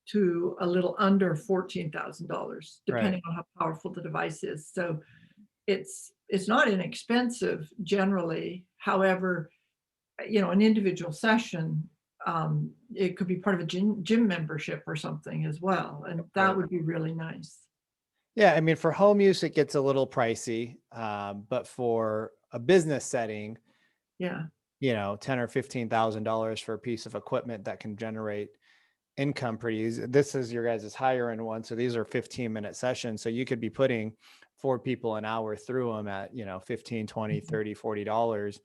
to a little under $14,000,
Right.
depending on how powerful the device is. So it's not inexpensive generally. However, an individual session, it could be part of a gym membership or something as well, and that
Right.
would be really nice.
Yeah, I mean, for home use, it gets a little pricey, but for a business setting,
Yeah.
ten or $15,000 for a piece of equipment that can generate income pretty easy. This is your guys' higher end one, so these are 15-minute sessions. So you could be putting 4 people an hour through them at 15, 20,
Mhm.
30, $40,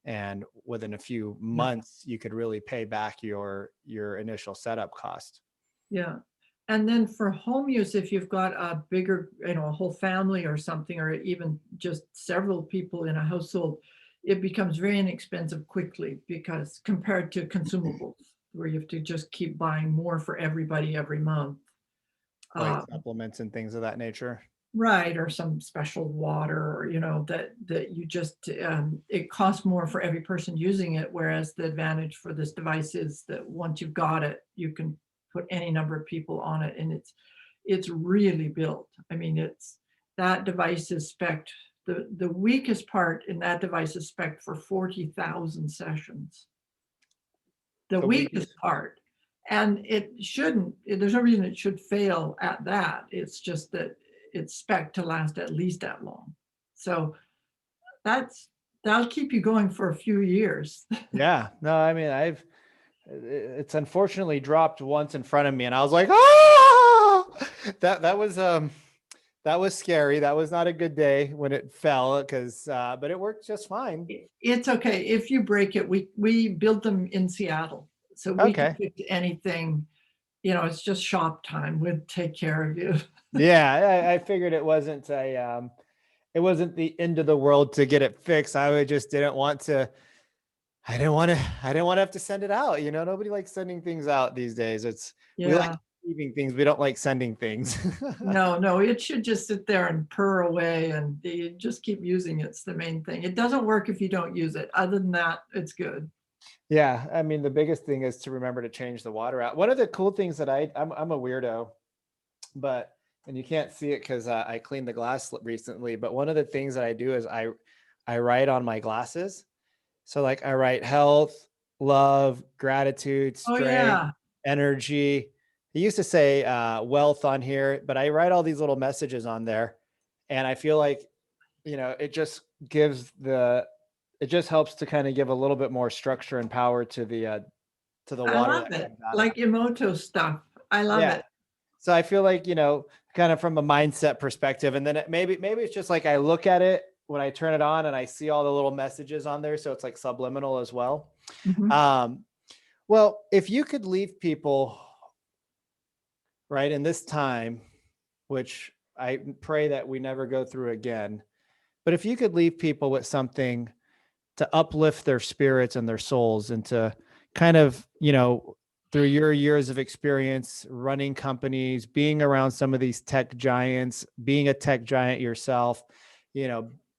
and within a few
Yeah.
months you could really pay back your initial setup cost.
Yeah. And then for home use, if you've got a bigger, a whole family or something, or even just several people in a household, it becomes very inexpensive quickly because compared to consumables, where you have to just keep buying more for everybody every month.
Like
Uh,
supplements and things of that nature.
right, or some special water, or that you just it costs more for every person using it. Whereas the advantage for this device is that once you've got it, you can put any number of people on it, and it's really built. I mean, it's that device is spec the weakest part in that device is spec for 40,000 sessions. The
The weakest.
weakest part. And there's no reason it should fail at that. It's just that it's spec to last at least that long. So that'll keep you going for a few years.
Yeah, no, I mean, it's unfortunately dropped once in front of me and I was like, oh, that was scary. That was not a good day when it fell because but it worked just fine.
It's okay. If you break it, we built them in Seattle. So we can
Okay.
fix anything. It's just shop time. We'll take care of you.
Yeah, I figured it wasn't the end of the world to get it fixed. Just didn't want to. I didn't want to have to send it out. Nobody likes sending things out these days. We like
Yeah.
receiving things. We don't like sending things.
No, it should just sit there and purr away and you just keep using it. It's the main thing. It doesn't work if you don't use it. Other than that, it's good.
Yeah, I mean, the biggest thing is to remember to change the water out. One of the cool things that I'm a weirdo, but and you can't see it because I cleaned the glass recently. But one of the things that I do is I write on my glasses. So like I write health, love, gratitude,
Oh
strength,
yeah.
energy. I used to say wealth on here, but I write all these little messages on there, and I feel like it just it just helps to kind of give a little bit more structure and power to the
I
water
love
that
it.
comes out of
Like
it.
Emoto stuff. I love
Yeah.
it.
So I feel like, kind of from a mindset perspective, and then maybe it's just like I look at it when I turn it on and I see all the little messages on there. So it's like subliminal as well.
Mhm.
Um, well, if you could leave people right in this time, which I pray that we never go through again, but if you could leave people with something to uplift their spirits and their souls and to kind of, through your years of experience running companies, being around some of these tech giants, being a tech giant yourself,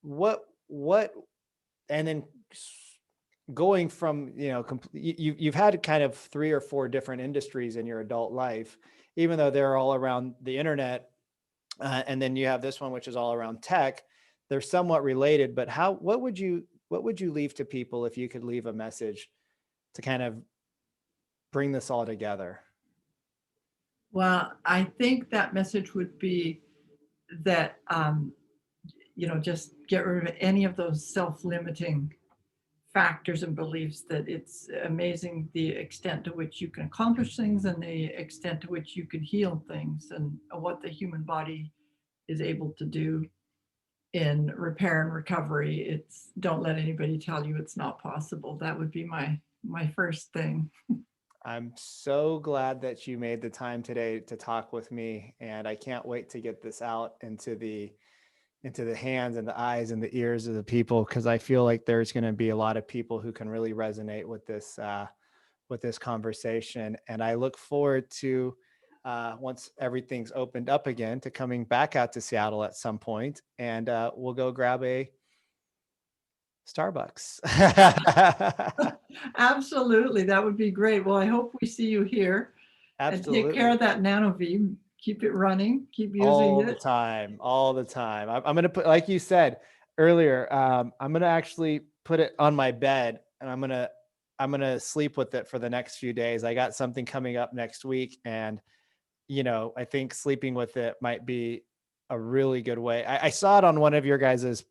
what, and then going from, you've had kind of 3 or 4 different industries in your adult life, even though they're all around the internet. And then you have this one, which is all around tech. They're somewhat related, but what would you leave to people if you could leave a message to kind of bring this all together?
Well, I think that message would be that, just get rid of any of those self-limiting factors and beliefs, that it's amazing the extent to which you can accomplish things and the extent to which you can heal things, and what the human body is able to do in repair and recovery. It's, don't let anybody tell you it's not possible. That would be my first thing.
I'm so glad that you made the time today to talk with me, and I can't wait to get this out into the hands and the eyes and the ears of the people, because I feel like there's going to be a lot of people who can really resonate with this conversation. And I look forward to once everything's opened up again, to coming back out to Seattle at some point, and we'll go grab a Starbucks.
Absolutely, that would be great. Well, I hope we see you here, and take care
Absolutely.
of that Nano-V. Keep it running, keep using
All the
it.
time, all the time. I'm gonna put, like you said earlier, I'm gonna actually put it on my bed, and I'm gonna sleep with it for the next few days. I got something coming up next week, and I think sleeping with it might be a really good way. I saw it on one of your guys's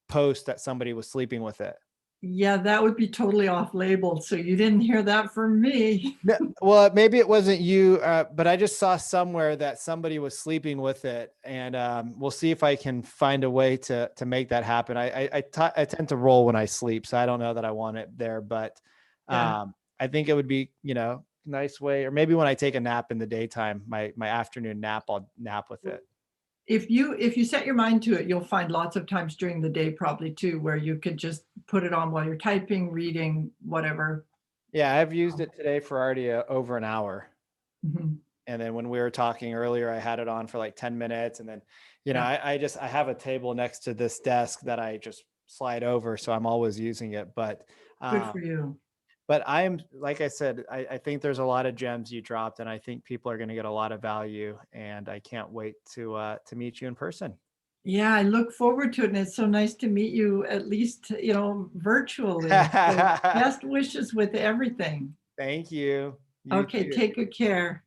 posts that somebody was sleeping with it.
Yeah, that would be totally off label, so you didn't hear that from me.
No, well, maybe it wasn't you, but I just saw somewhere that somebody was sleeping with it, and we'll see if I can find a way to make that happen. I tend to roll when I sleep, so I don't know that I want it there, but
Yeah.
I think it would be nice way, or maybe when I take a nap in the daytime, my afternoon nap, I'll nap with it.
If you set your mind to it, you'll find lots of times during the day probably too, where you could just put it on while you're typing, reading, whatever.
Yeah, I've used it today for already over an hour.
Mhm.
And then when we were talking earlier, I had it on for like 10 minutes. And then,
Yeah,
I have a table next to this desk that I just slide over. So I'm always using it.
good for
Um,
you.
but I'm, like I said, I think there's a lot of gems you dropped, and I think people are going to get a lot of value, and I can't wait to meet you in person.
Yeah, I look forward to it, and it's so nice to meet you, at least, virtually. So best wishes with everything.
Thank you. You
Okay,
too.
take good care.